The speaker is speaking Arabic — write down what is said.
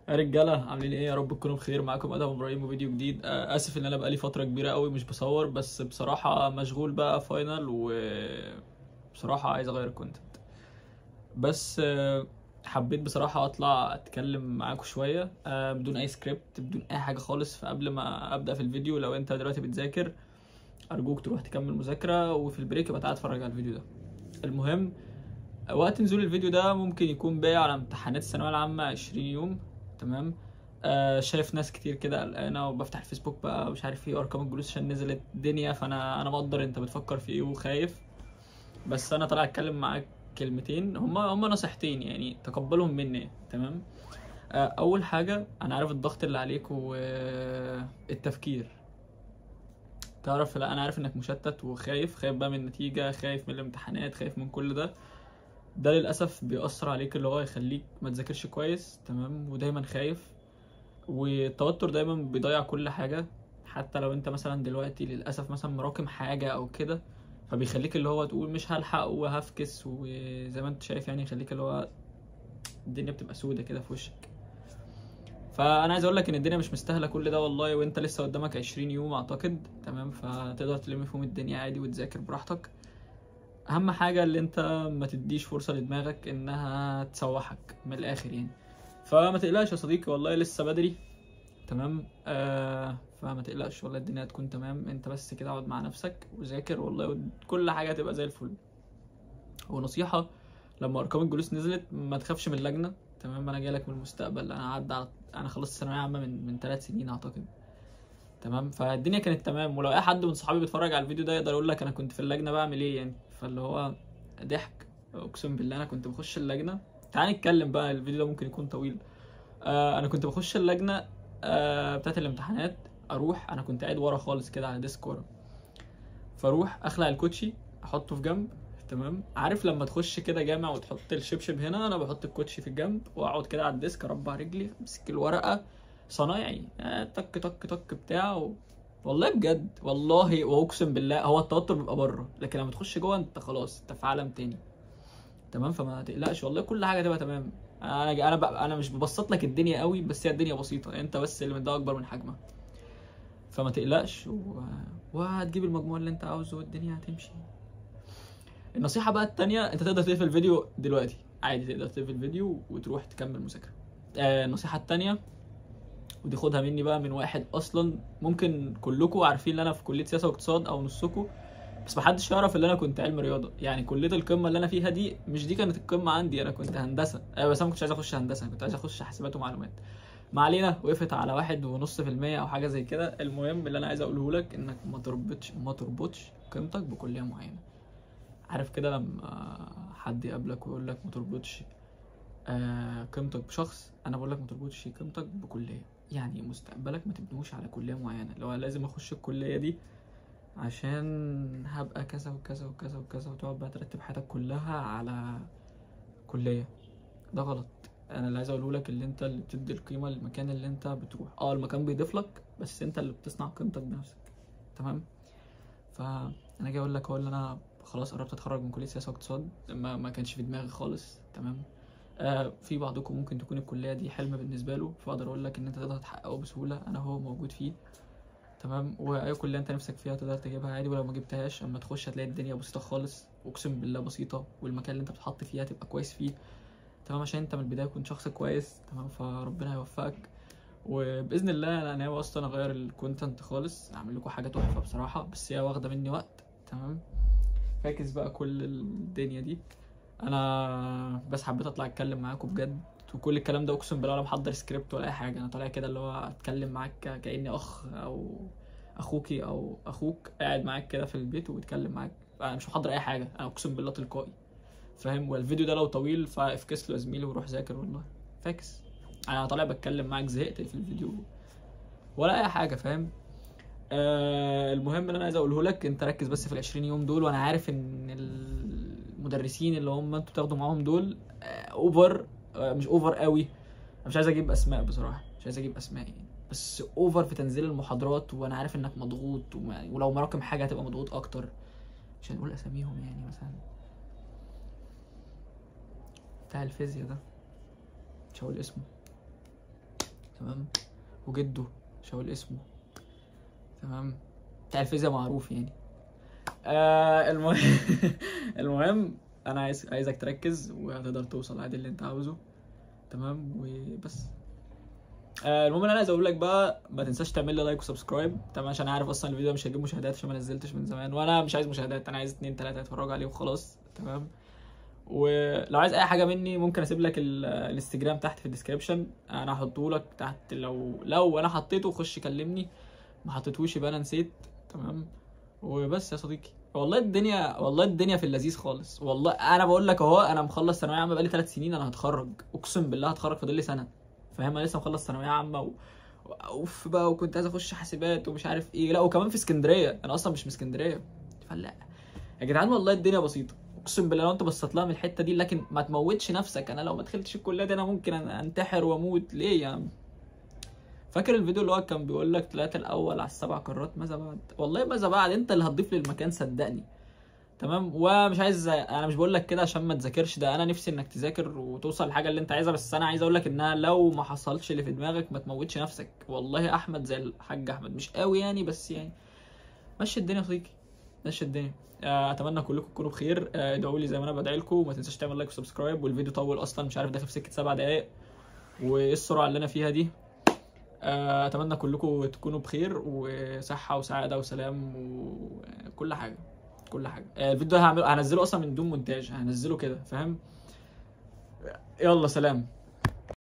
يا رجاله عاملين ايه؟ يا رب تكونوا بخير. معاكم ادهم ابراهيم وفيديو جديد. اسف ان انا بقالي فتره كبيره قوي مش بصور، بس بصراحه مشغول بقى فاينل، وبصراحه عايز اغير الكونتنت. بس حبيت بصراحه اطلع اتكلم معاكم شويه بدون اي سكريبت، بدون اي حاجه خالص. فقبل ما ابدا في الفيديو، لو انت دلوقتي بتذاكر ارجوك تروح تكمل مذاكره، وفي البريك يبقى تعالى اتفرج على الفيديو ده. المهم، وقت نزول الفيديو ده ممكن يكون باقي على امتحانات الثانويه العامه 20 يوم. تمام. شايف ناس كتير كده قلقانه، وبفتح الفيسبوك بقى مش عارف ايه، ارقام الجلوس عشان نزلت الدنيا. فانا مقدر انت بتفكر في ايه وخايف، بس انا طالع اتكلم معاك كلمتين، هما نصيحتين يعني تقبلهم مني. تمام. اول حاجه، انا عارف الضغط اللي عليك والتفكير. تعرف، لا انا عارف انك مشتت وخايف، خايف بقى من النتيجه، خايف من الامتحانات، خايف من كل ده. ده للاسف بيأثر عليك، اللي هو يخليك ما تذاكرش كويس. تمام. ودايما خايف، والتوتر دايما بيضيع كل حاجة. حتى لو انت مثلا دلوقتي للأسف مثلا مراكم حاجة او كده، فبيخليك اللي هو تقول مش هلحق وهفكس، وزي ما انت شايف يعني يخليك اللي هو الدنيا بتبقى سودة كده في وشك. فانا عايز اقول لك ان الدنيا مش مستاهله كل ده والله، وانت لسه قدامك 20 يوم اعتقد. تمام. فتقدر تلم فيهم الدنيا عادي وتذاكر براحتك. اهم حاجه اللي انت ما تديش فرصه لدماغك انها تسوحك من الاخر يعني. فما تقلقش يا صديقي، والله لسه بدري. تمام. فما تقلقش والله، الدنيا هتكون تمام. انت بس كده اقعد مع نفسك وذاكر والله، كل حاجه هتبقى زي الفل. ونصيحه، لما ارقام الجلوس نزلت ما تخافش من اللجنه. تمام. انا جايلك من المستقبل، انا خلصت ثانويه عامه من 3 سنين اعتقد. تمام. فالدنيا كانت تمام، ولو اي حد من صحابي بيتفرج على الفيديو ده يقدر يقول لك انا كنت في اللجنه بعمل ايه يعني. فاللي هو ضحك. اقسم بالله انا كنت بخش اللجنه. تعال نتكلم بقى، الفيديو ده ممكن يكون طويل. انا كنت بخش اللجنه بتاعت الامتحانات. انا كنت قاعد ورا خالص كده على ديسك ورا. فاروح اخلع الكوتشي احطه في جنب. تمام. عارف لما تخش كده جامع وتحط الشبشب هنا، انا بحط الكوتشي في الجنب واقعد كده على الديسك، اربع رجلي، امسك الورقه صنايعي تك تك تك بتاع والله بجد والله واقسم بالله، هو التوتر بيبقى بره، لكن لما تخش جوه انت خلاص انت في عالم تاني. تمام. فما تقلقش والله، كل حاجه هتبقى تمام. انا مش ببسط لك الدنيا قوي، بس هي الدنيا بسيطه، انت بس اللي مديها اكبر من حجمها. فما تقلقش وهتجيب المجموع اللي انت عاوزه والدنيا هتمشي. النصيحه بقى التانية، انت تقدر تقفل الفيديو دلوقتي عادي، تقدر تقفل الفيديو وتروح تكمل مذاكره. النصيحه التانية، ودي خدها مني بقى من واحد اصلا ممكن كلكم عارفين ان انا في كليه سياسه واقتصاد او نصكم، بس محدش يعرف ان انا كنت علم رياضه. يعني كليه القمه اللي انا فيها دي مش دي كانت القمه عندي، انا كنت هندسه. بس انا ما كنتش عايز اخش هندسه، كنت عايز اخش حاسبات ومعلومات. ما علينا، وقفت على 1.5% او حاجه زي كده. المهم اللي انا عايز اقوله لك انك ما تربطش قيمتك بكليه معينه. عارف كده لما حد يقابلك ويقول لك ما تربطش قيمتك بشخص، انا بقول لك ما تربطش قيمتك بكليه. يعني مستقبلك ما تبنوش على كليه معينه، لو لازم اخش الكليه دي عشان هبقى كذا وكذا وكذا وكذا، وتقعد بقى ترتب حياتك كلها على كلية. ده غلط. انا اللي عايز اقوله لك اللي انت اللي بتدي القيمة للمكان اللي انت بتروح. المكان بيضيف لك، بس انت اللي بتصنع قيمتك بنفسك. تمام. فانا جاي اقول لك هو اللي انا خلاص قربت اتخرج من كلية سياسة واقتصاد، ما كانش في دماغي خالص. تمام. في بعضكم ممكن تكون الكلية دي حلم بالنسبة له، فاقدر اقول لك ان انت تقدر تحققه بسهولة. انا هو موجود فيه. تمام. واي كليه انت نفسك فيها تقدر تجيبها عادي، ولو ما جبتهاش اما تخش هتلاقي الدنيا بسيطه خالص. اقسم بالله بسيطه، والمكان اللي انت بتحط فيه هتبقى كويس فيه. تمام. عشان انت من البدايه كنت شخص كويس. تمام. فربنا يوفقك. وباذن الله انا ناوي اصلا اغير الكونتنت خالص، اعمل لكم حاجه تحفه بصراحه، بس هي واخده مني وقت. تمام. فاكس بقى كل الدنيا دي. انا بس حبيت اطلع اتكلم معاكم بجد، وكل الكلام ده اقسم بالله ولا محضر سكريبت ولا اي حاجه. انا طالع كده اللي هو اتكلم معاك كاني اخ او اخوكي او اخوك قاعد معاك كده في البيت وبيتكلم معاك. انا مش محضر اي حاجه، انا اقسم بالله تلقائي. فاهم؟ والفيديو ده لو طويل فافكس له يا زميلي وروح ذاكر والله. فاكس. انا طالع بتكلم معاك، زهقت في الفيديو ولا اي حاجه. فاهم؟ المهم اللي انا عايز اقوله لك، انت ركز بس في ال20 يوم دول. وانا عارف ان المدرسين اللي هم انتوا بتاخدوا معاهم دول اوفر. مش اوفر قوي. انا مش عايز اجيب اسماء بصراحه، مش عايز اجيب اسماء يعني، بس اوفر في تنزيل المحاضرات. وانا عارف انك مضغوط، ولو مراكم حاجه هتبقى مضغوط اكتر. مش هنقول اساميهم يعني، مثلا بتاع الفيزياء ده مش هقول اسمه. تمام، وجده مش هقول اسمه، تمام، بتاع الفيزياء معروف يعني. المهم المهم انا عايزك تركز وهتقدر توصل عادي اللي انت عاوزه، تمام، وبس. المهم اللي انا عايز اقول لك بقى، ما تنساش تعمل لي لايك وسبسكرايب، تمام، عشان انا عارف اصلا الفيديو ده مش هيجيب مشاهدات عشان ما نزلتش من زمان، وانا مش عايز مشاهدات، انا عايز 2 3 يتفرجوا عليه وخلاص، تمام. ولو عايز اي حاجه مني ممكن اسيب لك الانستجرام تحت في الديسكربشن، انا هحطه لك تحت، لو انا حطيته خش كلمني، ما حطيتهوش يبقى انا نسيت، تمام. وبس يا صديقي، والله الدنيا في اللذيذ خالص، والله انا بقول لك اهو، انا مخلص ثانويه عامه بقالي 3 سنين، انا هتخرج اقسم بالله، هتخرج فاضل لي سنه، فاهم، انا لسه مخلص ثانويه عامه اوف بقى، وكنت عايز اخش حاسبات ومش عارف ايه، لا وكمان في اسكندريه، انا اصلا مش من اسكندريه، فلا يا جدعان والله الدنيا بسيطه، اقسم بالله لو انت بصيت لها من الحته دي، لكن ما تموتش نفسك، انا لو ما دخلتش الكليه دي انا ممكن انتحر واموت ليه يا عم. فاكر الفيديو اللي هو كان بيقول لك طلعت الاول على ال7 قارات، ماذا بعد؟ والله ماذا بعد، انت اللي هتضيف للمكان صدقني، تمام. ومش عايز، انا مش بقول لك كده عشان ما تذاكرش، ده انا نفسي انك تذاكر وتوصل للحاجه اللي انت عايزها، بس انا عايز اقول لك انها لو ما حصلش اللي في دماغك ما تموتش نفسك، والله احمد زي الحاج احمد، مش قوي يعني بس يعني مشي الدنيا يا صديقي، مشي الدنيا. اتمنى كلكم تكونوا بخير، ادعوا لي زي ما انا بدعي لكم، وما تنساش تعمل لايك وسبسكرايب، والفيديو طول اصلا مش عارف داخل في سكه 7 دقايق، وايه السرعه اللي انا فيها دي. اتمنى كلكم تكونوا بخير وصحه وسعاده وسلام وكل حاجه، كل حاجه. الفيديو ده هنزله اصلا من دون مونتاج، هنزله كده، فاهم. يلا سلام.